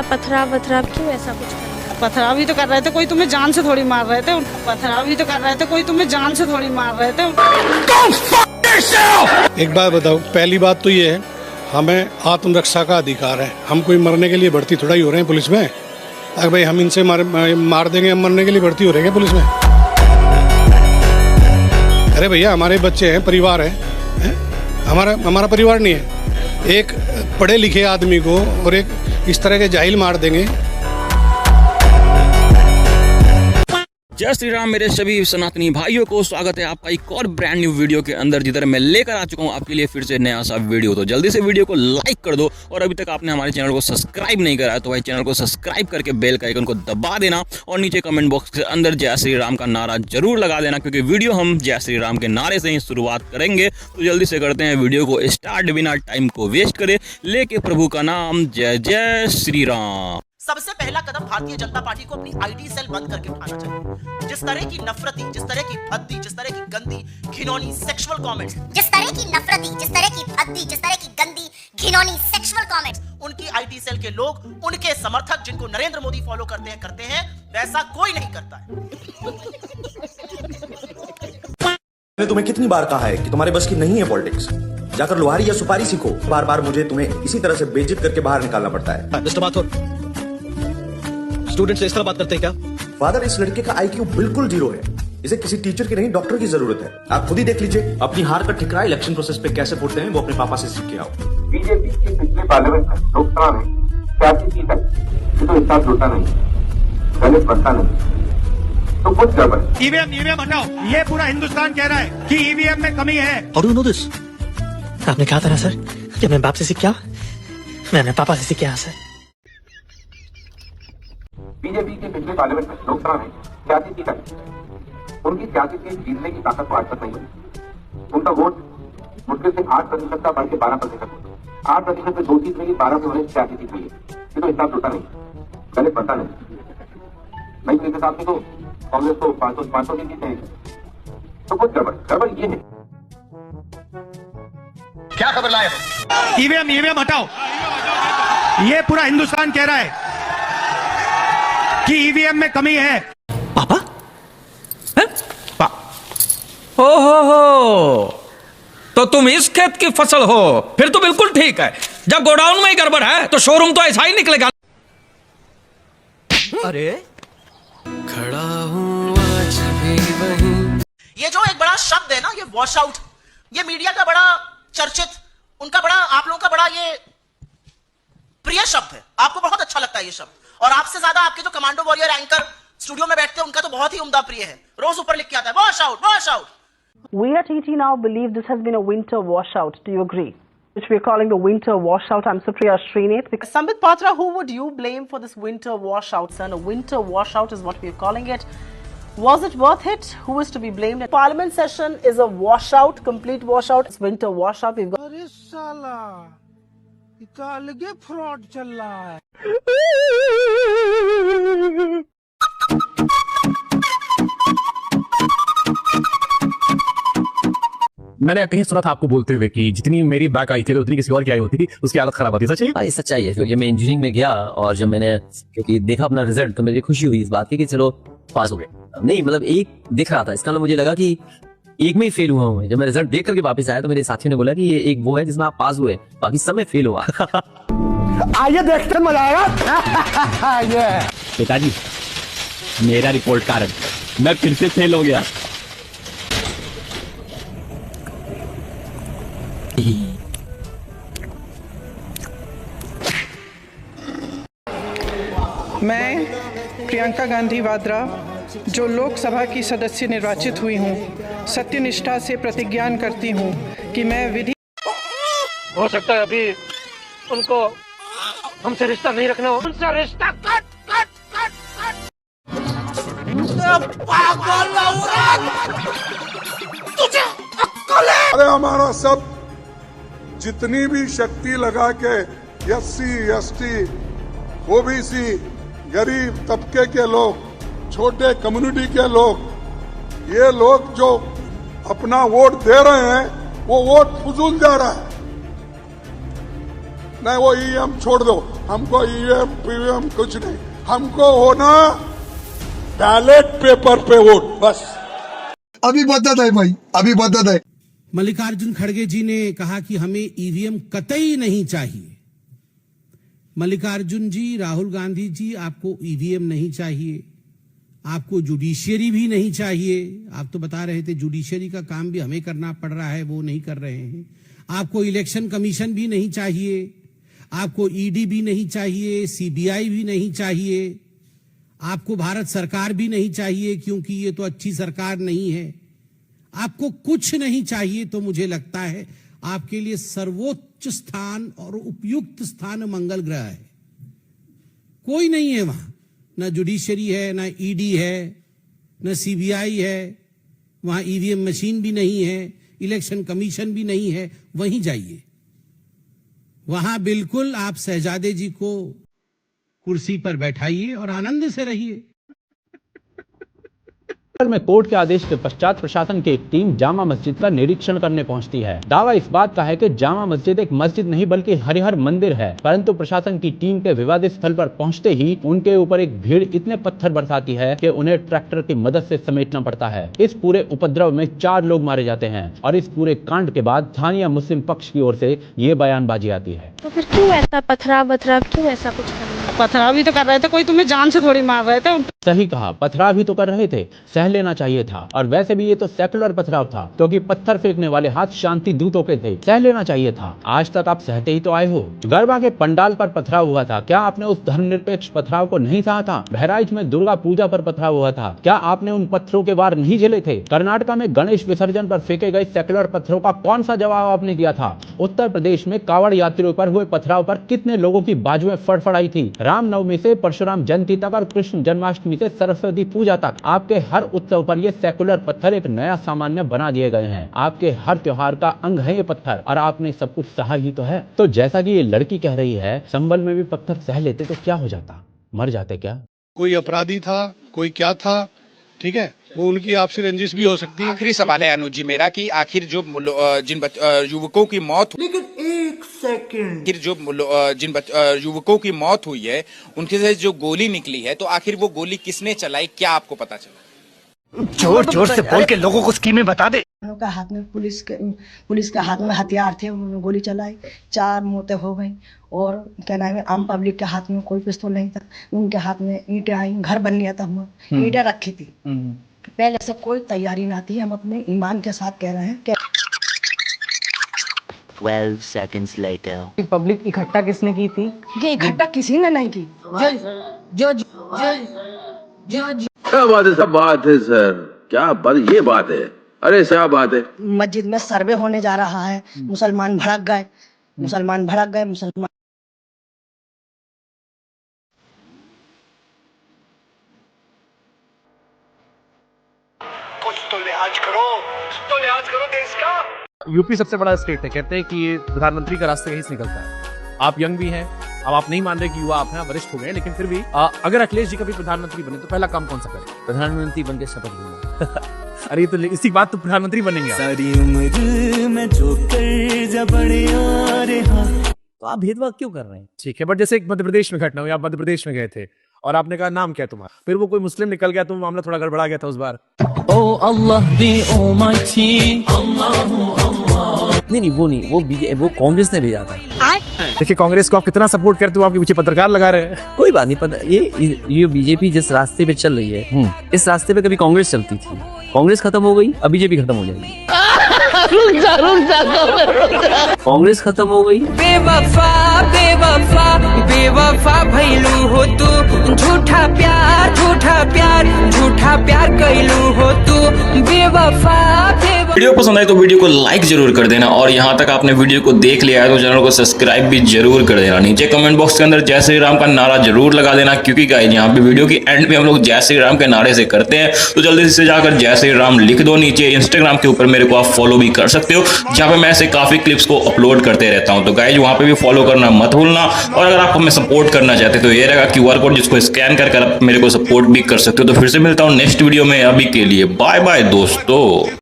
पथराव वथराव क्यों ऐसा कुछ कर रहे हैं? पथराव ही तो कर रहे थे, कोई तुम्हें जान से थोड़ी मार रहे थे। पथराव ही तो कर रहे थे, कोई तुम्हें जान से थोड़ी मार रहे थे। एक बात बताओ, पहली बात तो ये है, हमें आत्मरक्षा का अधिकार है। हम कोई मरने के लिए भर्ती थोड़ा ही हो रहे हैं पुलिस में। अगर भाई हम इनसे मार देंगे, हम मरने के लिए भर्ती हो रहे हैं पुलिस में? अरे भैया, हमारे बच्चे हैं, परिवार है? हमारा परिवार नहीं है। एक पढ़े लिखे आदमी को और एक इस तरह के जाहिल मार देंगे। जय श्री राम मेरे सभी सनातनी भाइयों को, स्वागत है आपका एक और ब्रांड न्यू वीडियो के अंदर, जिधर मैं लेकर आ चुका हूं आपके लिए फिर से नया सा वीडियो। तो जल्दी से वीडियो को लाइक कर दो, और अभी तक आपने हमारे चैनल को सब्सक्राइब नहीं करा है तो भाई चैनल को सब्सक्राइब करके बेल का आइकन को दबा देना, और नीचे कमेंट बॉक्स के अंदर जय श्री राम का नारा जरूर लगा देना, क्योंकि वीडियो हम जय श्री राम के नारे से ही शुरुआत करेंगे। तो जल्दी से करते हैं वीडियो को स्टार्ट, बिना टाइम को वेस्ट करे, लेके प्रभु का नाम, जय जय श्री राम। सबसे पहला कदम भारतीय जनता पार्टी को अपनी आईटी सेल बंद करके उठाना चाहिए। जिस तरह की नफरती, जिस तरह की भद्दी, जिस तरह की गंदी घिनौनी सेक्सुअल कमेंट्स, जिस तरह की नफरती, जिस तरह की भद्दी, जिस तरह की गंदी घिनौनी सेक्सुअल कमेंट्स, उनकी आईटी सेल के लोग, उनके समर्थक जिनको नरेंद्र मोदी फॉलो करते हैं वैसा कोई नहीं करता है। मैंने तुम्हें कितनी बार कहा है कि तुम्हारे बस की नहीं है पॉलिटिक्स। जाकर लोहारी या सुपारी सीखो। बार बार मुझे तुम्हें इसी तरह से बेइज्जत करके बाहर निकालना पड़ता है। मिस्टर माथुर, स्टूडेंट से इस तरह बात करते हैं क्या? फादर, इस लड़के का आईक्यू बिल्कुल 0 है। इसे किसी टीचर की नहीं, डॉक्टर की जरूरत है। आप खुद ही देख लीजिए। अपनी हार का ठिकरा इलेक्शन प्रोसेस पे कैसे फोड़ते हैं वो अपने पापा से सीख के आओ। बीजेपी की पिछले पार्लियामेंट में लोकसभा में 86 सीट आई, तो हिसाब जुड़ता नहीं, गलत बनता नहीं, तो कुछ गड़बड़। ईवीएम हटाओ, ये पूरा हिंदुस्तान कह रहा है कि ईवीएम में कमी है। How do you know this? आपने कहा था ना सर कि मैं बाप से सीख क्या, मैंने पापा से सीख क्या सर। बीजेपी के पिछले पार्लियामेंट में लोकसभा में 86 सीट आई, उनकी 86 सीट जीतने की ताकत आज तक नहीं बनी। उनका वोट मुश्किल से 8% का बढ़ के 12%, 8% में 2 सीट मिली, 12 से उन्हें 86 सीट मिली, ये तो हिसाब जुड़ता नहीं, गलत बनता नहीं। नहीं तो इस हिसाब से तो कांग्रेस को 500 सीट जीते, तो कुछ गड़बड़ ये है। क्या खबर लाए? ईवीएम हटाओ, ये पूरा हिंदुस्तान कह रहा है कि ईवीएम में कमी है। पापा? हो तो तुम इस खेत की फसल हो, फिर तो बिल्कुल ठीक है। जब गोडाउन में ही गड़बड़ है तो शोरूम तो ऐसा ही निकलेगा। अरे ये जो एक बड़ा शब्द है ना, ये वॉश आउट, ये मीडिया का बड़ा चर्चित, उनका बड़ा, आप लोगों का बड़ा ये प्रिय शब्द है। आपको बहुत अच्छा लगता है ये शब्द, और आपसे ज्यादा आपके जो कमांडो वॉरियर एंकर स्टूडियो में बैठते हैं उनका तो बहुत ही उम्दा प्रिय है। रोज ऊपर लिख के आता है wash out, wash out. We at ET now believe this has been a winter washout. Do you agree? Which we are calling the winter washout. I'm Supriya Srinath. Sambit Patra, who would you blame for this winter washout, sir? A winter washout is what we are calling it. Was it worth it? Who is to be blamed? Parliament session is a washout, complete washout. It's winter washout. We've got. अरे साला, इतना अलगे fraud चल रहा है। मैंने कहीं सुना था आपको बोलते हुए कि जितनी मेरी बैक आई थी उतनी किसी और की आई होती थी, उसकी हालत खराब होती। सच है? भाई सच्चाई है, क्योंकि मैं इंजीनियरिंग में गया और जब मैंने क्योंकि देखा अपना रिजल्ट तो मुझे खुशी हुई इस बात की कि चलो पास हो गए। नहीं मतलब एक दिख रहा था, इसका मतलब मुझे लगा कि एक में ही फेल हुआ हूँ। जब मैं रिजल्ट देख करके वापस आया तो मेरे साथियों ने बोला कि ये एक वो है जिसमें आप पास हुए, बाकी सब में फेल हुआ। आइए देखते मजा आएगा। पिताजी, मेरा रिपोर्ट कार्ड, मैं फिर से फेल हो गया। मैं प्रियंका गांधी वाड्रा, जो लोकसभा की सदस्य निर्वाचित हुई हूँ, सत्यनिष्ठा से प्रतिज्ञा करती हूँ कि मैं विधि। हो सकता है अभी उनको हमसे रिश्ता नहीं रखना हो, उनसे रिश्ता कट कट कट कट। पागल औरत, तुझे अक्ल है? अरे हमारा सब जितनी भी शक्ति लगा के SC, ST, OBC, गरीब तबके के लोग, छोटे कम्युनिटी के लोग, ये लोग जो अपना वोट दे रहे हैं वो वोट फजूल जा रहा है। नहीं वो ईवीएम छोड़ दो, हमको ईवीएम पीवीएम कुछ नहीं, हमको होना बैलेट पेपर पे वोट बस। अभी बदत है भाई, अभी बदत है। मल्लिकार्जुन खड़गे जी ने कहा कि हमें ईवीएम कतई नहीं चाहिए। मल्लिकार्जुन जी, राहुल गांधी जी, आपको ईवीएम नहीं चाहिए, आपको जुडिशियरी भी नहीं चाहिए। आप तो बता रहे थे जुडिशियरी का काम भी हमें करना पड़ रहा है, वो नहीं कर रहे हैं। आपको इलेक्शन कमीशन भी नहीं चाहिए, आपको ईडी भी नहीं चाहिए, सीबीआई भी नहीं चाहिए, आपको भारत सरकार भी नहीं चाहिए क्योंकि ये तो अच्छी सरकार नहीं है। आपको कुछ नहीं चाहिए। तो मुझे लगता है आपके लिए सर्वोच्च स्थान और उपयुक्त स्थान मंगल ग्रह है। कोई नहीं है वहां, ना जुडिशरी है, ना ईडी है, ना सीबीआई है, वहां ईवीएम मशीन भी नहीं है, इलेक्शन कमीशन भी नहीं है। वहीं जाइए, वहां बिल्कुल आप शहजादे जी को कुर्सी पर बैठाइए और आनंद से रहिए। में कोर्ट के आदेश के पश्चात प्रशासन की एक टीम जामा मस्जिद का निरीक्षण करने पहुंचती है। दावा इस बात का है कि जामा मस्जिद एक मस्जिद नहीं बल्कि हरिहर मंदिर है, परंतु प्रशासन की टीम के विवादित स्थल पर पहुंचते ही उनके ऊपर एक भीड़ इतने पत्थर बरसाती है कि उन्हें ट्रैक्टर की मदद से समेटना पड़ता है। इस पूरे उपद्रव में 4 लोग मारे जाते हैं और इस पूरे कांड के बाद स्थानीय मुस्लिम पक्ष की ओर से ये बयानबाजी आती है। तो फिर क्यों ऐसा पथराव क्यों ऐसा कुछ करना? पथराव भी तो कर रहे थे, कोई तुम्हें जान से थोड़ी मार रहे थे। सही कहा, पथराव भी तो कर रहे थे, सह लेना चाहिए था। और वैसे भी ये तो सेकुलर पथराव था, क्योंकि पत्थर फेंकने वाले हाथ शांति दूतों के थे, सह लेना चाहिए था। आज तक आप सहते ही तो आए हो। गरबा के पंडाल पर पथराव हुआ था, क्या आपने उस धर्मनिरपेक्ष पथराव को नहीं सहा था? बहराइच में दुर्गा पूजा पर पथराव हुआ था, क्या आपने उन पत्थरों के वार नहीं झेले थे? कर्नाटका में गणेश विसर्जन पर फेंके गए सेकुलर पत्थरों का कौन सा जवाब आपने दिया था? उत्तर प्रदेश में कावड़ यात्रियों पर हुए पथराव पर कितने लोगों की बाजुएं फड़फड़ाई थी? रामनवमी से परशुराम जयंती तक और कृष्ण जन्माष्टमी से सरस्वती पूजा तक आपके हर उत्सव पर ये सेकुलर पत्थर एक नया सामान्य बना दिए गए हैं। आपके हर त्योहार का अंग है ये पत्थर, और आपने सब कुछ सहा ही तो है। तो जैसा कि ये लड़की कह रही है, संबल में भी पत्थर सह लेते तो क्या हो जाता? मर जाते क्या? कोई अपराधी था, कोई क्या था, ठीक है, वो उनकी आपसी रंजिश भी हो सकती है। आखिरी सवाल है अनुज जी मेरा कि आखिर जो जिन युवकों की मौत, लेकिन एक सेकंड, आखिर जो जिन युवकों की मौत हुई है उनके से जो गोली निकली है, तो आखिर वो गोली किसने चलाई, क्या आपको पता चला? जोर जोर से बोल के लोगों को स्कीमें बता दे। उनका हाथ में पुलिस के हाथ में हथियार थे, उन्होंने गोली चलाई, 4 मौतें हो गई। और क्या नाम है, आम पब्लिक के हाथ में कोई पिस्तौल नहीं था, उनके हाथ में ईंटें आई, घर बन गया था, ईंटें रखी थी। पहले से कोई तैयारी ना थी, हम अपने ईमान के साथ कह रहे हैं। 12 seconds later. पब्लिक इकट्ठा किसने की थी? ये इकट्ठा किसी ने नहीं की। जो क्या बात है, सब बात है सर, क्या बात, ये बात है, अरे क्या बात है। मस्जिद में सर्वे होने जा रहा है, मुसलमान भड़क गए। कुछ तो लिहाज करो देश का। यूपी सबसे बड़ा स्टेट है, कहते हैं कि ये प्रधानमंत्री का रास्ता यहीं से निकलता है। आप यंग भी हैं, अब आप नहीं मान रहे कि युवा आप हैं, वरिष्ठ हो गए, लेकिन फिर भी अगर अखिलेश जी कभी प्रधानमंत्री बने तो पहला काम कौन सा करें? प्रधानमंत्री बन के शपथ लूंगा। अरे तो इसी बात तो प्रधानमंत्री बनेंगे। सारी उम्र में जो कर जा बड़े आ रहा। तो आप भेदभाव क्यों कर रहे हैं? ठीक है, बट जैसे एक मध्य प्रदेश में घटना हुई, आप मध्य प्रदेश में गए थे और आपने कहा नाम क्या है तुम्हारा, फिर वो कोई मुस्लिम निकल गया तो मामला थोड़ा गड़बड़ा गया था उस बार। ओ अल्लाह दी ओमाइटी, नहीं वो कांग्रेस ने भेजा था। देखिए कांग्रेस को आप कितना सपोर्ट करते हो, आपके पीछे पत्रकार लगा रहे हैं। कोई बात नहीं, पता ये बीजेपी जिस रास्ते पे चल रही है, इस रास्ते पे कभी कांग्रेस चलती थी, कांग्रेस खत्म हो गई, अब बीजेपी खत्म हो जाएगी। कांग्रेस खत्म हो गई। बेवफा बेवफा बेवफा भइलू हो तू, झूठा प्यार कैलू हो तू, बेवफा। वीडियो पसंद आए तो वीडियो को लाइक जरूर कर देना, और यहाँ तक आपने वीडियो को देख लिया है तो चैनल को सब्सक्राइब भी जरूर कर देना। नीचे कमेंट बॉक्स के अंदर जय श्री राम का नारा जरूर लगा देना, क्योंकि गाइस यहाँ पे वीडियो की एंड पे हम लोग जय श्री राम के नारे से करते हैं, तो जल्दी से जाकर जय श्री राम लिख दो। नीचे इंस्टाग्राम के ऊपर मेरे को आप फॉलो भी कर सकते हो, जहाँ पे मैं ऐसे काफी क्लिप्स को अपलोड करते रहता हूँ, तो गाइस वहाँ पे भी फॉलो करना मत भूलना। और अगर आप हमें सपोर्ट करना चाहते तो ये रहेगा QR कोड, जिसको स्कैन कर आप मेरे को सपोर्ट भी कर सकते हो। तो फिर से मिलता हूँ नेक्स्ट वीडियो में, अभी के लिए बाय बाय दोस्तों।